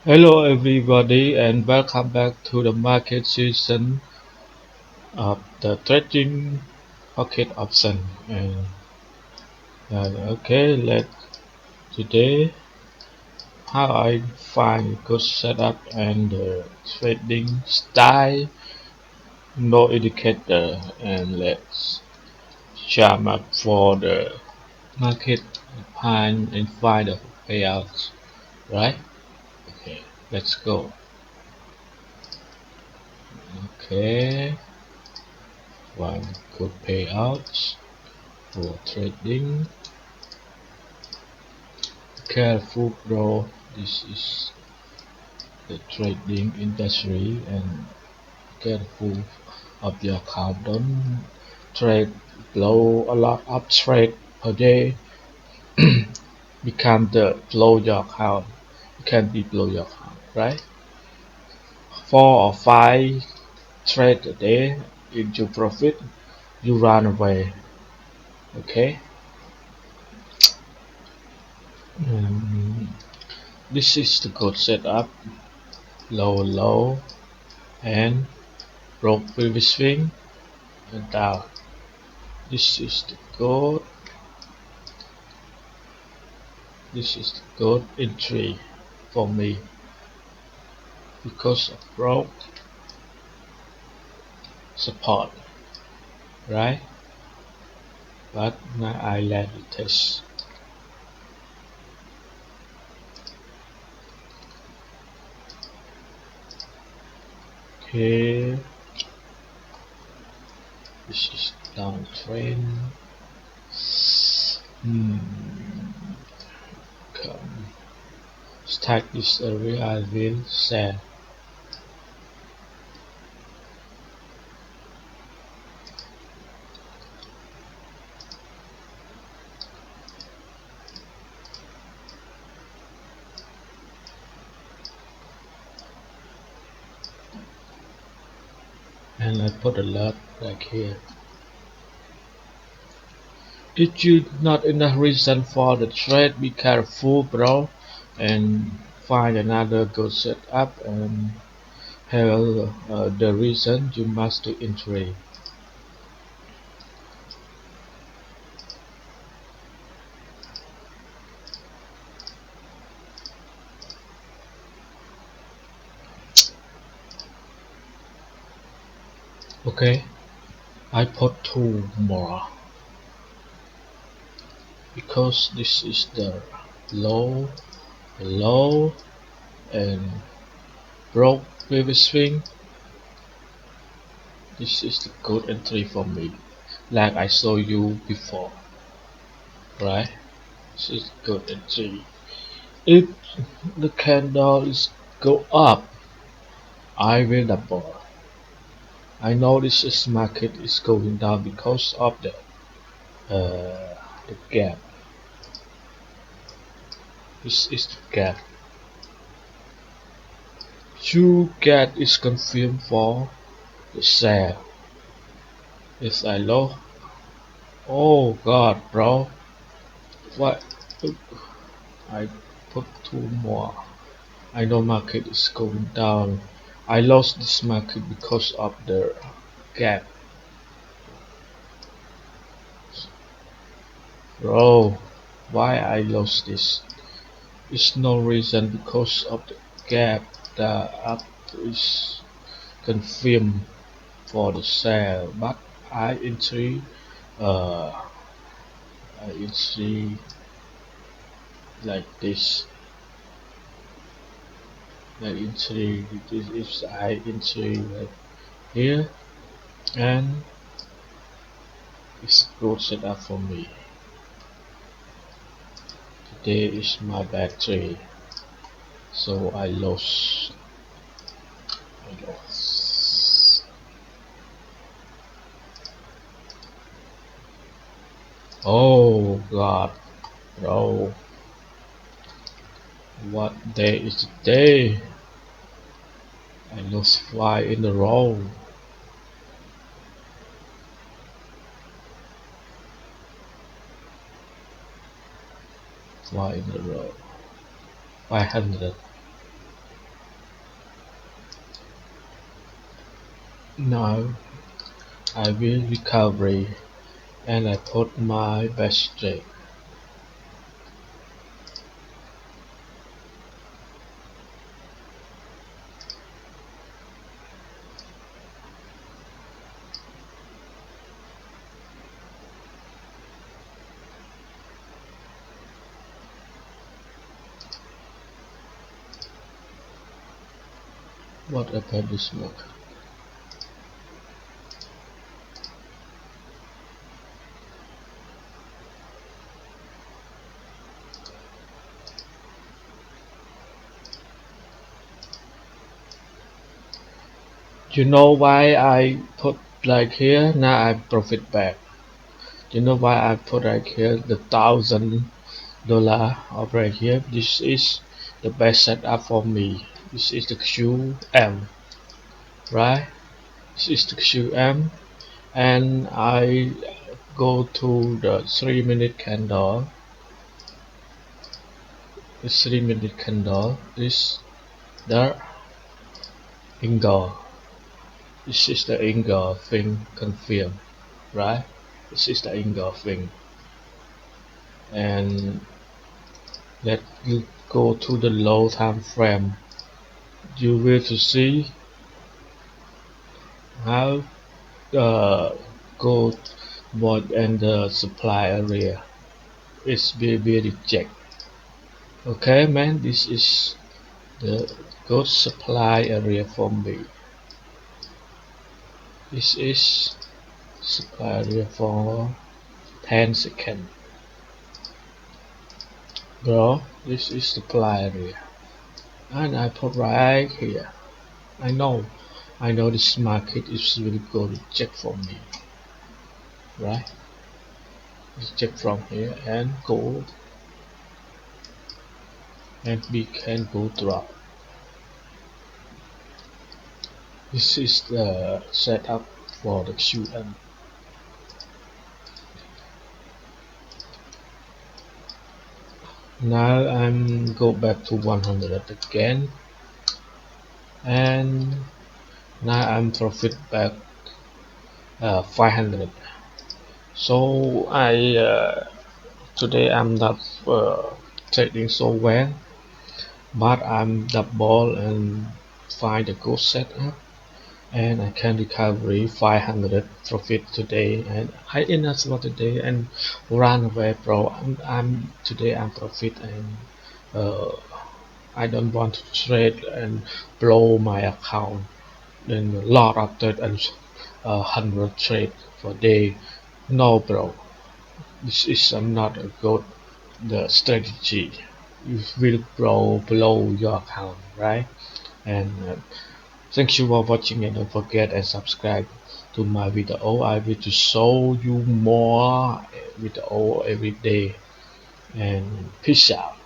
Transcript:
Hello everybody and welcome back to the market season of the trading pocket option and okay let today how I find a good setup and trading style no indicator and let's jump up for the market and find the payouts, right? Okay, let's go. Okay, one good payouts for trading. Careful bro, this is the trading industry and careful of your account. Don't trade blow a lot of trade per day become the blow your account. You can be blow your account, right? 4 or 5 trade a day into profit, you run away. Okay. um, this is the good setup. Low and broke previous swing and down. This is the good. This is the good entry for me because of broke support, right? But now I let it test. Okay, this is downtrend. Hmm. Come. Stack this area. I will sell. And I put a lot like here. If you not enough reason for the trade, be careful, bro, and find another good setup and have the reason you must do entry. Okay, I put 2 more because this is the low and broke previous swing. This is the good entry for me, like I showed you before, right? This is good entry. If the candle is go up, I will double. I know this market is going down because of the gap. This is the gap. Two gap is confirmed for the sell. Yes, I low. Oh God, bro. What? I put 2 more. I know market is going down. I lost this market because of the gap. Bro, why I lost this? It's no reason because of the gap. The up is confirmed for the sale, but I entry uh I entry like this. Like entry this is I entry like here and it's good setup for me. Today is my bad trade, so I lost. I lost. Oh God, bro, what day is today? I lost 5 in a row. 5 in a row. 500. Now I will recovery and I put my best trade. What about this smoke? You know why I put like here? Now I profit back. You know why I put like here the $1,000 up right here? This is the best setup for me. This is the QM, right? This is the QM, and I go to the 3-minute candle. The 3-minute candle is the angle. This is the angle thing confirmed, right? This is the angle thing, and let you go to the low time frame. You will to see how the gold bought and the supply area is be reject. Okay, man, this is the gold supply area for me. This is supply area for 10 seconds. Bro, this is supply area. And I put right here. I know. I know this market is really go reject for me. Right? Reject from here and go, and we can go drop. This is the setup for the QM. Now I'm go back to 100 again, and now I'm profit back 500. So I today I'm not trading so well, but I'm double and find a good setup, and I can recover 500 profit today, and I enough for today and run away, bro. I'm today I'm profit, and uh, I don't want to trade and blow my account in a lot of that and 100 trade for day. No, bro, this is not a good the strategy. You will blow your account, right? And thank you for watching, and don't forget and subscribe to my video. I will to show you more video every day, and peace out.